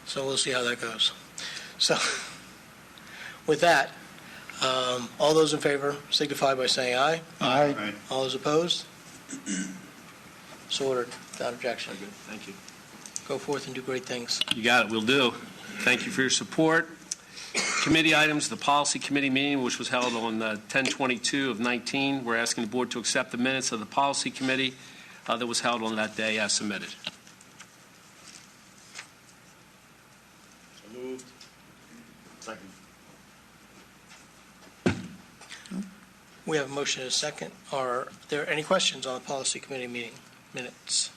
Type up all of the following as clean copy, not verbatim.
So we'll see how that goes. So with that, all those in favor signify by saying aye. Aye. Aye. All those opposed? So ordered, without objection. Very good. Thank you. Go forth and do great things. You got it. We'll do. Thank you for your support. Committee items, the policy committee meeting, which was held on 10/22 of 19. We're asking the board to accept the minutes of the policy committee that was held on that day as submitted. So moved. Second. We have a motion and a second. Are there any questions on the policy committee meeting minutes?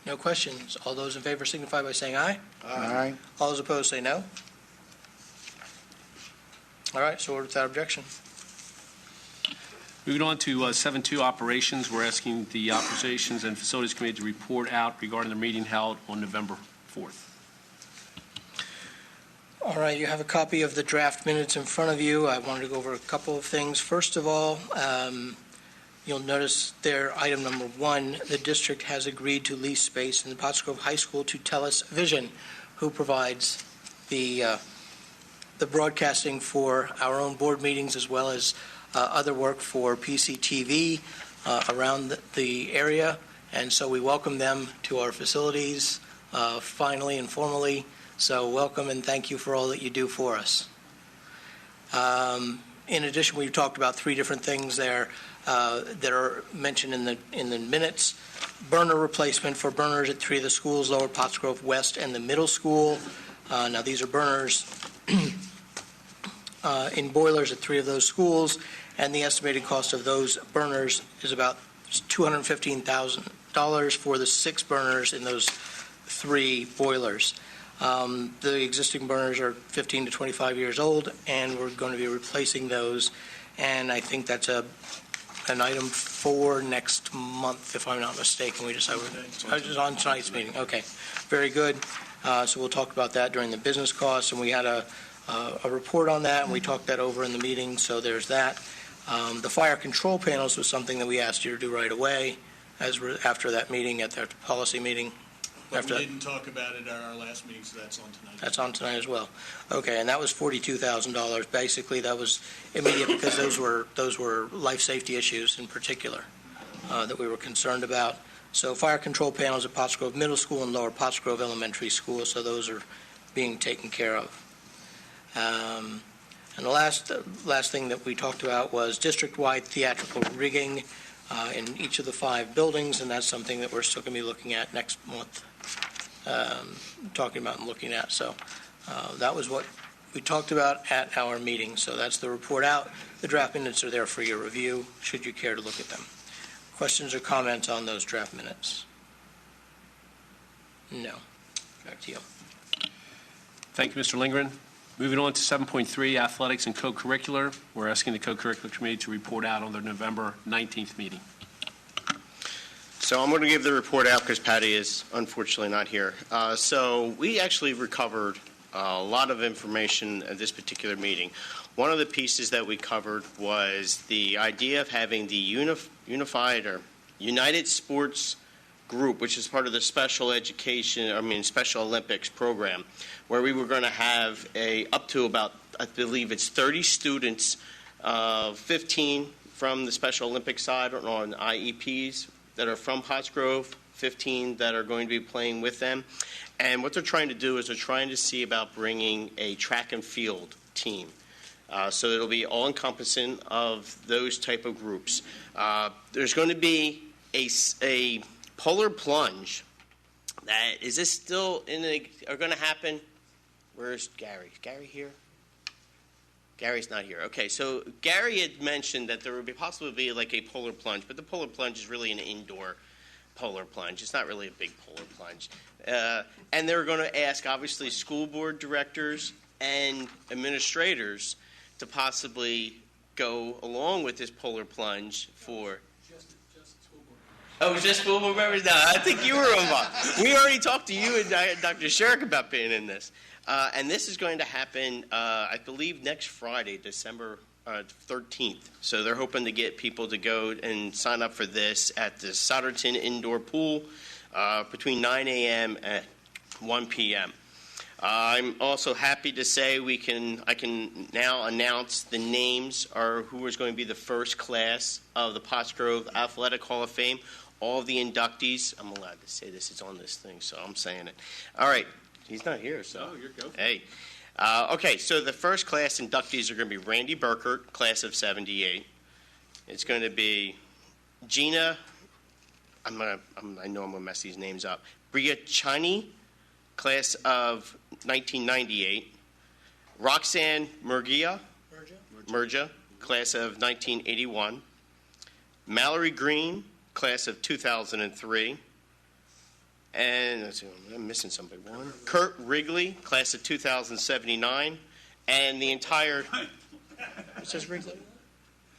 No questions. All those in favor signify by saying aye. Aye. All those opposed say no. All right, so ordered without objection. Moving on to 7.2 operations, we're asking the Operations and Facilities Committee to report out regarding the meeting held on November 4th. All right, you have a copy of the draft minutes in front of you. I wanted to go over a couple of things. First of all, you'll notice there, item number 1, the district has agreed to lease space in the Potts Grove High School to TELUS Vision, who provides the broadcasting for our own board meetings as well as other work for PCTV around the area. And so we welcome them to our facilities finally and formally. So welcome and thank you for all that you do for us. In addition, we've talked about 3 different things there that are mentioned in the minutes. Burner replacement for burners at 3 of the schools, Lower Potts Grove West and the middle school. Now these are burners in boilers at 3 of those schools, and the estimated cost of those burners is about $215,000 for the 6 burners in those 3 boilers. The existing burners are 15 to 25 years old, and we're going to be replacing those, and I think that's an item for next month, if I'm not mistaken. We decided it's on tonight's meeting. Okay, very good. So we'll talk about that during the business costs, and we had a report on that, and we talked that over in the meeting, so there's that. The fire control panels was something that we asked you to do right away after that meeting, at the policy meeting. But we didn't talk about it at our last meeting, so that's on tonight. That's on tonight as well. Okay, and that was $42,000. Basically, that was immediate because those were life safety issues in particular that we were concerned about. So fire control panels at Potts Grove Middle School and Lower Potts Grove Elementary School, so those are being taken care of. And the last thing that we talked about was district-wide theatrical rigging in each of the 5 buildings, and that's something that we're still going to be looking at next month. Talking about and looking at. So that was what we talked about at our meeting. So that's the report out. The draft minutes are there for your review, should you care to look at them. Questions or comments on those draft minutes? No. Back to you. Thank you, Mr. Lindgren. Moving on to 7.3, Athletics and Co-Curricular. We're asking the Co-Curricular Committee to report out on their November 19th meeting. So I'm going to give the report out because Patty is unfortunately not here. So we actually recovered a lot of information at this particular meeting. One of the pieces that we covered was the idea of having the United Sports Group, which is part of the Special Olympics program, where we were going to have up to about, I believe it's 30 students, 15 from the Special Olympics side on IEPs, that are from Potts Grove, 15 that are going to be playing with them. And what they're trying to do is they're trying to see about bringing a track and field team. So it'll be all-encompassing of those type of groups. There's going to be a polar plunge. Is this still are going to happen? Where's Gary? Is Gary here? Gary's not here. Okay, so Gary had mentioned that there would possibly be like a polar plunge, but the polar plunge is really an indoor polar plunge. It's not really a big polar plunge. And they're going to ask, obviously, school board directors and administrators to possibly go along with this polar plunge for... Just school board. Oh, just school board members? No, I think you were involved. We already talked to you and Dr. Sherrick about being in this. And this is going to happen, I believe, next Friday, December 13th. So they're hoping to get people to go and sign up for this at the Solderton Indoor Pool. between 9 a.m. and 1 p.m. I'm also happy to say I can now announce the names or who is going to be the first class of the Pottsgrove Athletic Hall of Fame. All of the inductees. I'm allowed to say this. It's on this thing, so I'm saying it. All right. He's not here, so. Oh, you're go. Hey. Okay, so the first class inductees are going to be Randy Burkert, class of 78. It's going to be Gina, I know I'm going to mess these names up, Bria Chani, class of 1998. Roxanne Murgia, class of 1981. Mallory Green, class of 2003. And let's see, I'm missing somebody. Kurt Wrigley, class of 2079. And the entire... It says Wrigley?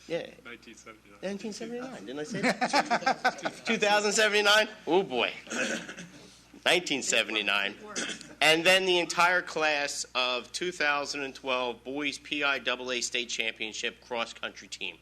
Yeah. 1979. Didn't I say that? 2079? Oh, boy. 1979. And then the entire class of 2012 Boys PIAA State Championship cross-country team.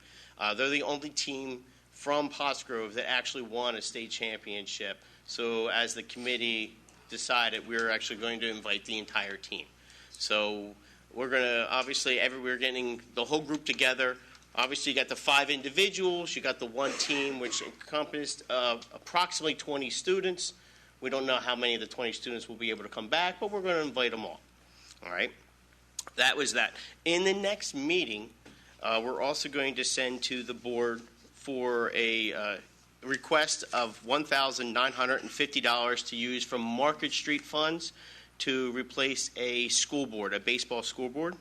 They're the only team from Pottsgrove that actually won a state championship. So as the committee decided, we were actually going to invite the entire team. So we're going to, obviously, we're getting the whole group together. Obviously, you got the 5 individuals. You got the one team, which encompassed approximately 20 students. We don't know how many of the 20 students will be able to come back, but we're going to invite them all. All right? That was that. In the next meeting, we're also going to send to the board for a request of $1,950 to use from Market Street funds to replace a school board, a baseball school board.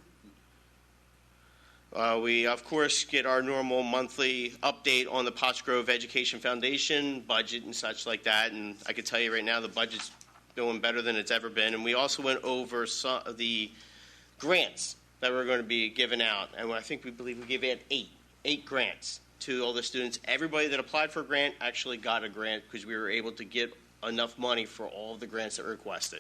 We, of course, get our normal monthly update on the Pottsgrove Education Foundation budget and such like that. And I can tell you right now the budget's doing better than it's ever been. And we also went over some of the grants that we're going to be giving out. And we believe we gave out eight grants to all the students. Everybody that applied for a grant actually got a grant because we were able to get enough money for all of the grants that were requested.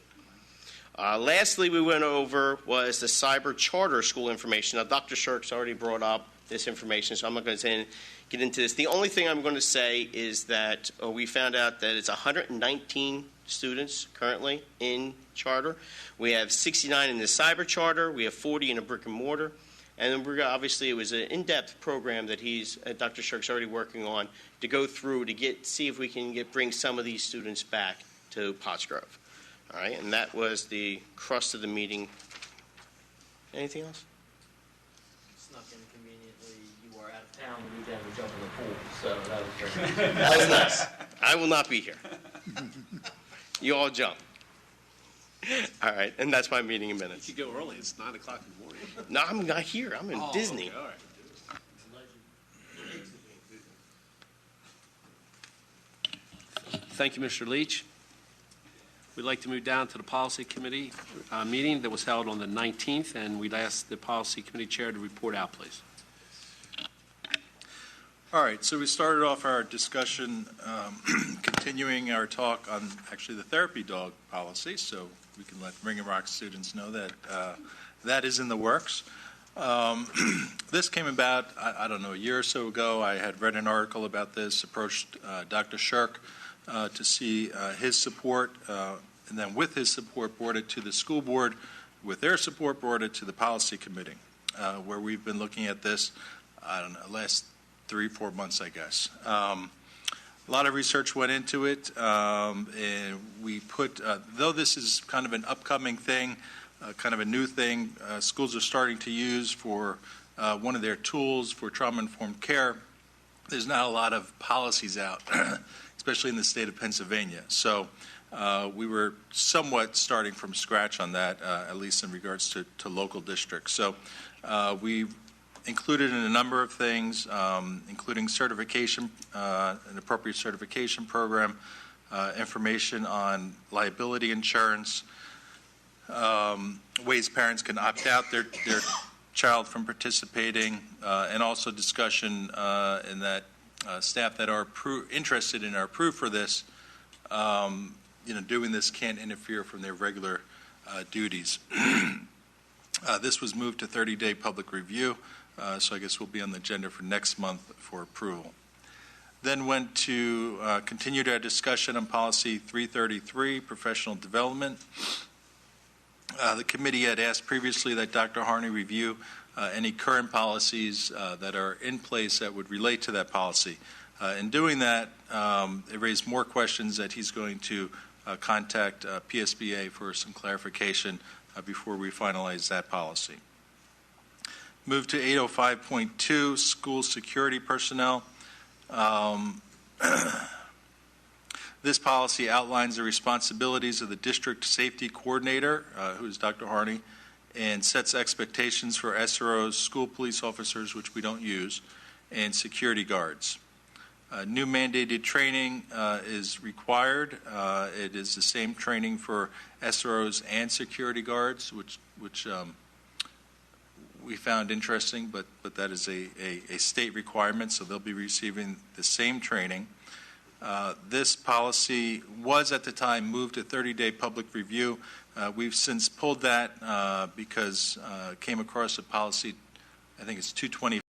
Lastly, we went over was the cyber charter school information. Now, Dr. Shirk's already brought up this information, so I'm not going to get into this. The only thing I'm going to say is that we found out that it's 119 students currently in charter. We have 69 in the cyber charter. We have 40 in a brick and mortar. And then obviously it was an in-depth program that Dr. Shirk's already working on to go through to see if we can bring some of these students back to Pottsgrove. All right, and that was the crust of the meeting. Anything else? Snuck in conveniently. You are out of town and you down to jump in the pool, so that was great. That was nice. I will not be here. You all jump. All right, and that's my meeting in minutes. You could go early. It's 9 o'clock in the morning. No, I'm not here. I'm in Disney. Okay, all right. Thank you, Mr. Leach. We'd like to move down to the Policy Committee meeting that was held on the 19th, and we'd ask the Policy Committee Chair to report out, please. All right, so we started off our discussion continuing our talk on actually the therapy dog policy, so we can let Ring and Rock students know that that is in the works. This came about, I don't know, a year or so ago. I had read an article about this, approached Dr. Shirk to see his support, and then with his support, brought it to the school board. With their support, brought it to the policy committee, where we've been looking at this, I don't know, last 3-4 months, I guess. A lot of research went into it, and we put, though this is kind of an upcoming thing, kind of a new thing, schools are starting to use for one of their tools for trauma-informed care. There's not a lot of policies out, especially in the state of Pennsylvania. So we were somewhat starting from scratch on that, at least in regards to local districts. So we included in a number of things, including certification, an appropriate certification program, information on liability insurance, ways parents can opt out their child from participating, and also discussion in that staff that are interested and are approved for this, doing this can't interfere from their regular duties. This was moved to 30-day public review, so I guess we'll be on the agenda for next month for approval. Then went to continued our discussion on policy 333, professional development. The committee had asked previously that Dr. Harney review any current policies that are in place that would relate to that policy. In doing that, it raised more questions that he's going to contact PSBA for some clarification before we finalize that policy. Move to 805.2, school security personnel. This policy outlines the responsibilities of the district safety coordinator, who is Dr. Harney, and sets expectations for SROs, school police officers, which we don't use, and security guards. New mandated training is required. It is the same training for SROs and security guards, which we found interesting, but that is a state requirement, so they'll be receiving the same training. This policy was at the time moved to 30-day public review. We've since pulled that because it came across a policy, I think it's 220.